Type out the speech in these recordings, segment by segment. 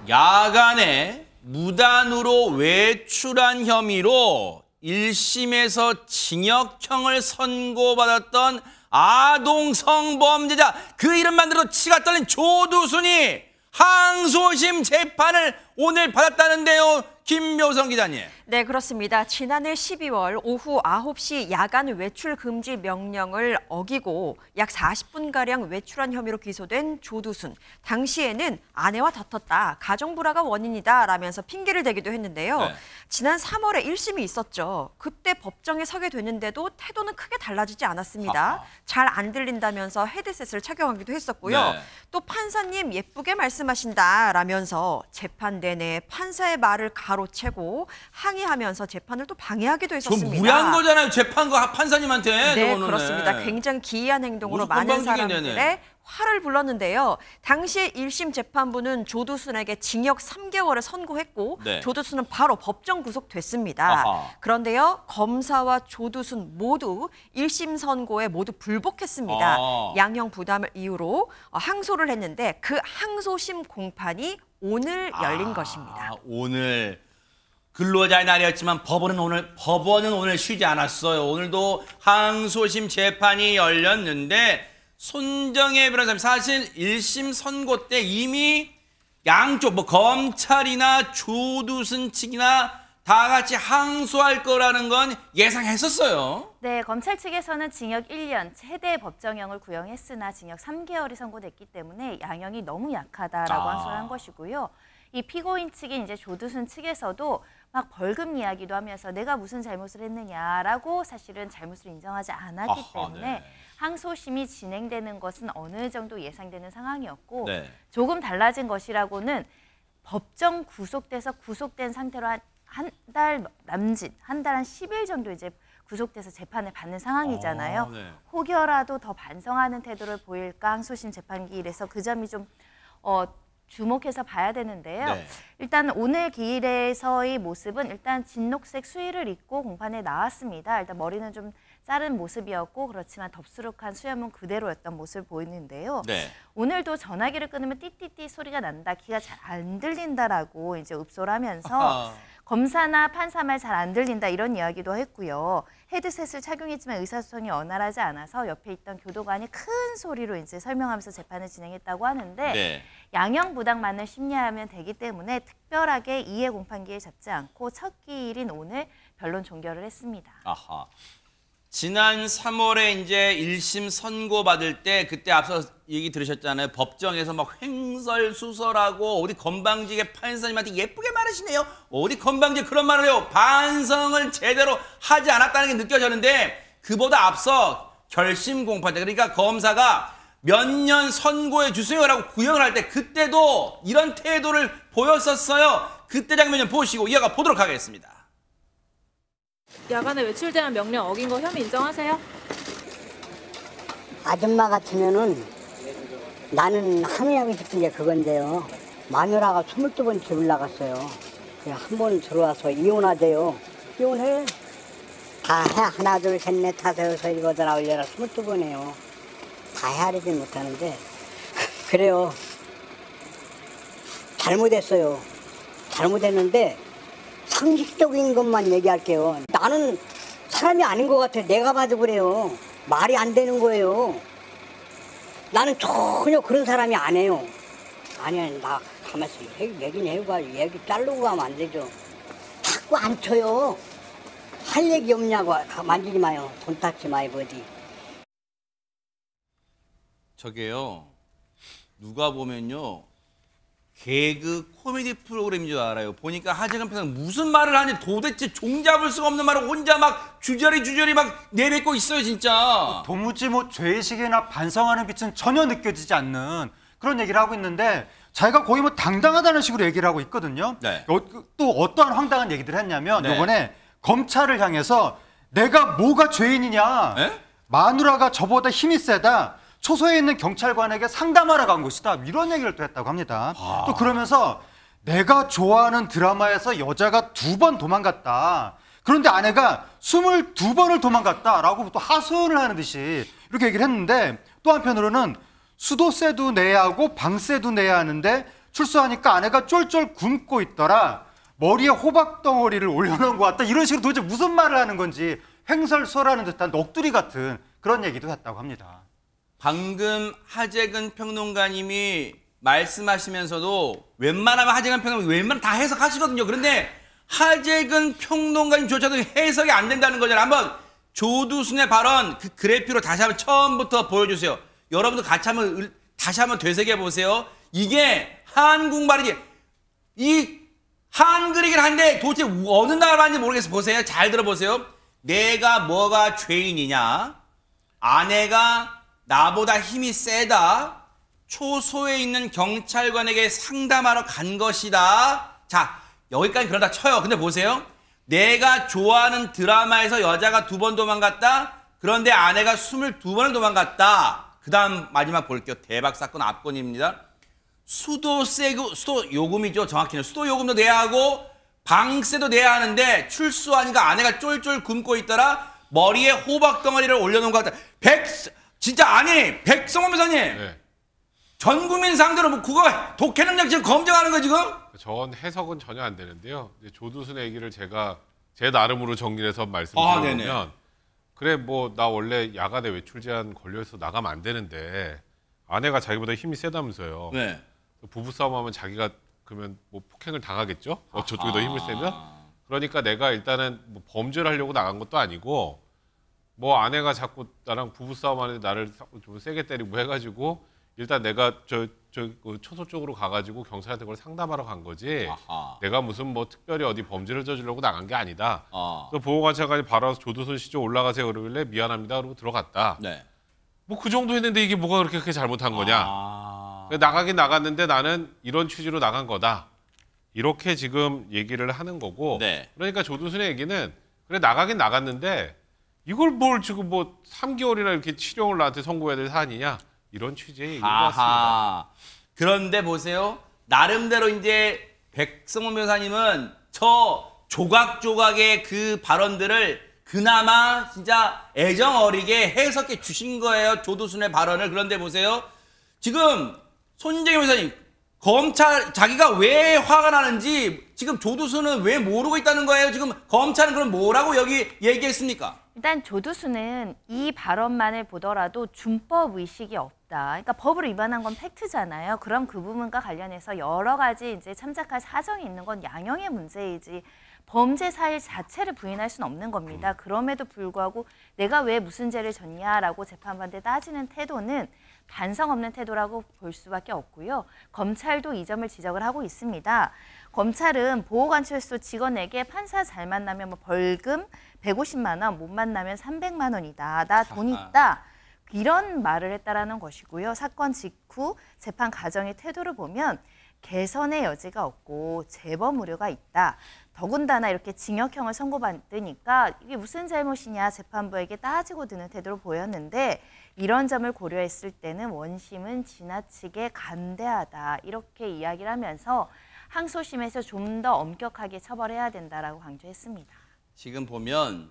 야간에 무단으로 외출한 혐의로 1심에서 징역형을 선고받았던 아동 성범죄자, 그 이름만 들어도 치가 떨린 조두순이 항소심 재판을 오늘 받았다는데요. 김묘성 기자님. 네, 그렇습니다. 지난해 12월 오후 9시 야간 외출 금지 명령을 어기고 약 40분가량 외출한 혐의로 기소된 조두순. 당시에는 아내와 다퉜다, 가정불화가 원인이다 라면서 핑계를 대기도 했는데요. 네. 지난 3월에 1심이 있었죠. 그때 법정에 서게 됐는데도 태도는 크게 달라지지 않았습니다. 잘 안 들린다면서 헤드셋을 착용하기도 했었고요. 네. 또 판사님 예쁘게 말씀하신다 라면서 재판 내내 판사의 말을 가로채고 항의하면서 재판을 또 방해하기도 했었습니다. 좀 무리한 거잖아요. 재판과 판사님한테. 네, 저거는. 그렇습니다. 굉장히 기이한 행동으로 무슨 많은 건방지겠네. 사람들의 화를 불렀는데요. 당시 1심 재판부는 조두순에게 징역 3개월을 선고했고 네. 조두순은 바로 법정 구속됐습니다. 아하. 그런데요. 검사와 조두순 모두 1심 선고에 모두 불복했습니다. 양형 부담을 이유로 항소를 했는데 그 항소심 공판이 오늘 열린 것입니다. 오늘 근로자의 날이었지만 법원은 오늘 쉬지 않았어요. 오늘도 항소심 재판이 열렸는데 손정혜 변호사님, 사실 1심 선고 때 이미 양쪽 검찰이나 조두순 측이나 다 같이 항소할 거라는 건 예상했었어요. 네, 검찰 측에서는 징역 1년, 최대 법정형을 구형했으나 징역 3개월이 선고됐기 때문에 양형이 너무 약하다라고 항소를 한 것이고요. 이 피고인 측인 이제 조두순 측에서도 막 벌금 이야기도 하면서 내가 무슨 잘못을 했느냐라고 사실은 잘못을 인정하지 않았기 때문에 네. 항소심이 진행되는 것은 어느 정도 예상되는 상황이었고 네. 조금 달라진 것이라고는 법정 구속돼서 구속된 상태로 한 달 남짓, 한 달 한 10일 정도 이제 구속돼서 재판을 받는 상황이잖아요. 네. 혹여라도 더 반성하는 태도를 보일까 항소심 재판기일에서 그 점이 좀 주목해서 봐야 되는데요. 네. 일단 오늘 기일에서의 모습은 일단 진녹색 수의를 입고 공판에 나왔습니다. 일단 머리는 좀 자른 모습이었고 그렇지만 덥수룩한 수염은 그대로였던 모습을 보이는데요. 네. 오늘도 전화기를 끊으면 띠띠띠 소리가 난다, 귀가 잘 안 들린다라고 이제 읍소를 하면서 검사나 판사 말 잘 안 들린다 이런 이야기도 했고요. 헤드셋을 착용했지만 의사소통이 원활하지 않아서 옆에 있던 교도관이 큰 소리로 이제 설명하면서 재판을 진행했다고 하는데 네. 양형 부당만을 심리하면 되기 때문에 특별하게 이해 공판기에 잡지 않고 첫 기일인 오늘 변론 종결을 했습니다. 아하. 지난 3월에 이제 1심 선고받을 때 그때 앞서 얘기 들으셨잖아요. 법정에서 막 횡설수설하고 어디 건방지게 판사님한테 예쁘게 말하시네요. 어디 건방지게 그런 말을 해요. 반성을 제대로 하지 않았다는 게 느껴졌는데 그보다 앞서 결심 공판 때, 그러니까 검사가 몇 년 선고해 주세요라고 구형을 할 때 그때도 이런 태도를 보였었어요. 그때 장면 좀 보시고 이어가 보도록 하겠습니다. 야간에 외출대한 명령 어긴 거 혐의 인정하세요? 아줌마 같으면은 나는 항의하고 싶은 게 그건데요. 마누라가 22번 집을 나갔어요. 한 번 들어와서 이혼하대요. 이혼해. 다 해. 하나, 둘, 셋, 넷, 다섯, 여섯, 일곱, 여덟, 아홉, 열, 22번이에요. 다 헤아리지 못하는데 그래요. 잘못했어요. 잘못했는데 상식적인 것만 얘기할게요. 나는 사람이 아닌 것 같아. 내가 봐도 그래요. 말이 안 되는 거예요. 나는 전혀 그런 사람이 아니에요. 아니야, 나 가만있어. 얘기는 해고 얘기 자르고 가면 안 되죠. 자꾸 안 쳐요. 할 얘기 없냐고 만지지 마요. 돈 닦지 마요, 어디. 저게요. 누가 보면요. 개그 코미디 프로그램인 줄 알아요. 보니까 하재근 평상 무슨 말을 하니 도대체 종잡을 수가 없는 말을 혼자 막 주저리 막 내뱉고 있어요, 진짜. 도무지 죄의식이나 반성하는 빛은 전혀 느껴지지 않는 그런 얘기를 하고 있는데 자기가 거의 당당하다는 식으로 얘기를 하고 있거든요. 네. 또 어떠한 황당한 얘기들을 했냐면 네. 이번에 검찰을 향해서 내가 뭐가 죄인이냐. 네? 마누라가 저보다 힘이 세다. 초소에 있는 경찰관에게 상담하러 간 것이다. 이런 얘기를 또 했다고 합니다. 또 그러면서 내가 좋아하는 드라마에서 여자가 2번 도망갔다. 그런데 아내가 22번을 도망갔다라고 또 하소연을 하는 듯이 이렇게 얘기를 했는데 또 한편으로는 수도세도 내야 하고 방세도 내야 하는데 출소하니까 아내가 쫄쫄 굶고 있더라. 머리에 호박 덩어리를 올려놓은 것 같다. 이런 식으로 도대체 무슨 말을 하는 건지 횡설수설하는 듯한 넋두리 같은 그런 얘기도 했다고 합니다. 방금 하재근 평론가님이 말씀하시면서도 웬만하면 하재근 평론가 웬만하면 다 해석하시거든요. 그런데 하재근 평론가님조차도 해석이 안 된다는 거잖아요. 한번 조두순의 발언 그 그래프로 다시 한번 처음부터 보여주세요. 여러분들 같이 한번 다시 한번 되새겨 보세요. 이게 한국말이지. 이 한글이긴 한데 도대체 어느 나라 말인지 모르겠어요. 보세요. 잘 들어보세요. 내가 뭐가 죄인이냐? 아내가 나보다 힘이 세다. 초소에 있는 경찰관에게 상담하러 간 것이다. 자, 여기까지 그러다 쳐요. 근데 보세요. 내가 좋아하는 드라마에서 여자가 2번 도망갔다. 그런데 아내가 22번을 도망갔다. 그 다음 마지막 볼게요. 대박 사건 압권입니다. 수도 요금이죠. 정확히는 수도 요금도 내야 하고 방세도 내야 하는데 출소하니까 아내가 쫄쫄 굶고 있더라. 머리에 호박 덩어리를 올려놓은 것 같다. 진짜 아니 백성원 변호사님. 네. 전 국민 상대로 뭐 그거 독해 능력 지금 검증하는 거 지금? 전 해석은 전혀 안 되는데요. 이제 조두순의 얘기를 제가 제 나름으로 정리해서 아, 말씀드리면 그래 뭐 나 원래 야간에 외출 제한 걸려서 나가면 안 되는데 아내가 자기보다 힘이 세다면서요. 네. 부부싸움하면 자기가 그러면 뭐 폭행을 당하겠죠. 저쪽이 더 힘을 세면. 그러니까 내가 일단은 뭐 범죄를 하려고 나간 것도 아니고 뭐 아내가 자꾸 나랑 부부싸움하는데 나를 좀 세게 때리고 해가지고 일단 내가 그 초소 쪽으로 가가지고 경찰한테 그걸 상담하러 간 거지. 아하. 내가 무슨 뭐 특별히 어디 범죄를 저지르려고 나간 게 아니다. 아. 그래서 보호관찰관이 바로 와서 조두순 씨 쪽 올라가세요 그러길래 미안합니다 그러고 들어갔다. 네. 뭐 그 정도 했는데 이게 뭐가 그렇게 잘못한 거냐. 아. 나가긴 나갔는데 나는 이런 취지로 나간 거다. 이렇게 지금 얘기를 하는 거고. 네. 그러니까 조두순의 얘기는 그래 나가긴 나갔는데 이걸 뭘 지금 뭐 3개월이나 이렇게 치령을 나한테 선고해야 될 사안이냐. 이런 취지의 얘기인 것 같습니다. 아하. 그런데 보세요. 나름대로 이제 백성원 변호사님은 저 조각조각의 그 발언들을 그나마 진짜 애정 어리게 해석해 주신 거예요. 조두순의 발언을. 그런데 보세요. 지금 손재경 변호사님, 검찰 자기가 왜 화가 나는지 지금 조두순은 왜 모르고 있다는 거예요. 지금 검찰은 그럼 뭐라고 여기 얘기했습니까? 일단 조두순은 이 발언만을 보더라도 준법 의식이 없다. 그러니까 법을 위반한 건 팩트잖아요. 그럼 그 부분과 관련해서 여러 가지 이제 참작할 사정이 있는 건 양형의 문제이지 범죄 사실 자체를 부인할 수는 없는 겁니다. 그럼에도 불구하고 내가 왜 무슨 죄를 졌냐라고 재판부한테 따지는 태도는 반성 없는 태도라고 볼 수밖에 없고요. 검찰도 이 점을 지적을 하고 있습니다. 검찰은 보호관찰소 직원에게 판사 잘 만나면 뭐 벌금 150만 원, 못 만나면 300만 원이다. 나 돈 있다. 이런 말을 했다라는 것이고요. 사건 직후 재판 과정의 태도를 보면 개선의 여지가 없고 재범 우려가 있다. 더군다나 이렇게 징역형을 선고받으니까 이게 무슨 잘못이냐 재판부에게 따지고 드는 태도를 보였는데 이런 점을 고려했을 때는 원심은 지나치게 간대하다. 이렇게 이야기를 하면서 항소심에서 좀 더 엄격하게 처벌해야 된다라고 강조했습니다. 지금 보면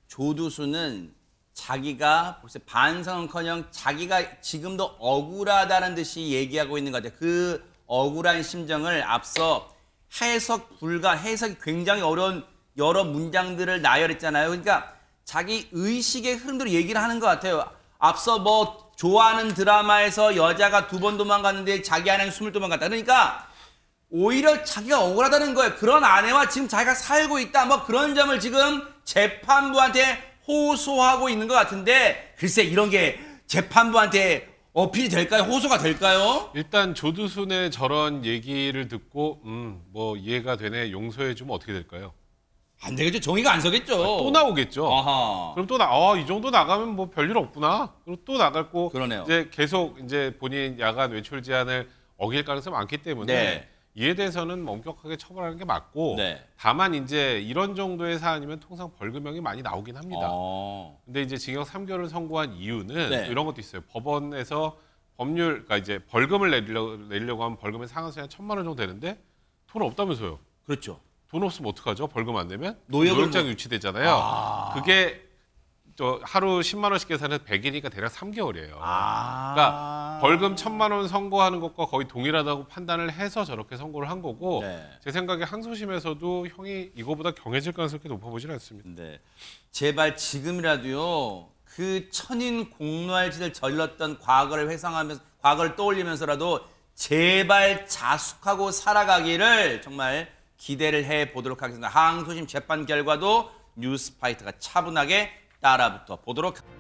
조두순은 자기가 벌써 반성은커녕 자기가 지금도 억울하다는 듯이 얘기하고 있는 것 같아요. 그 억울한 심정을 앞서 해석이 굉장히 어려운 여러 문장들을 나열했잖아요. 그러니까 자기 의식의 흐름대로 얘기를 하는 것 같아요. 앞서 뭐 좋아하는 드라마에서 여자가 2번 도망갔는데 자기 아내는 22번 갔다. 그러니까 오히려 자기가 억울하다는 거예요. 그런 아내와 지금 자기가 살고 있다. 뭐 그런 점을 지금 재판부한테 호소하고 있는 것 같은데 글쎄 이런 게 재판부한테 어필이 될까요? 호소가 될까요? 일단 조두순의 저런 얘기를 듣고 뭐 이해가 되네 용서해주면 어떻게 될까요? 안 되겠죠. 정의가 안 서겠죠. 또 나오겠죠. 아하. 그럼 또 이 정도 나가면 뭐 별일 없구나. 그리고 또 나갈 거 그러네요. 이제 계속 이제 본인 야간 외출 제한을 어길 가능성이 많기 때문에 네. 이에 대해서는 엄격하게 처벌하는 게 맞고 네. 다만 이제 이런 정도의 사안이면 통상 벌금형이 많이 나오긴 합니다. 근데 이제 징역 3개월을 선고한 이유는 네. 이런 것도 있어요. 법원에서 그러니까 이제 벌금을 내려고 하면 벌금의 상한선이 한 1,000만 원 정도 되는데 돈 없다면서요. 그렇죠. 돈 없으면 어떡하죠? 벌금 안 내면? 노역을 노역장 유치되잖아요. 그게 저 하루 10만 원씩 계산해서 100일이니까 대략 3개월이에요. 그러니까 그러니까 벌금 1,000만 원 선고하는 것과 거의 동일하다고 판단을 해서 저렇게 선고를 한 거고 네. 제 생각에 항소심에서도 형이 이거보다 경해질 가능성이 높아 보지는 않습니다. 네. 제발 지금이라도요. 그 천인 공로할 짓을 저질렀던 과거를 회상하면서 과거를 떠올리면서라도 제발 자숙하고 살아가기를 정말 기대를 해 보도록 하겠습니다. 항소심 재판 결과도 뉴스파이터가 차분하게 따라붙어 보도록 하겠습니다.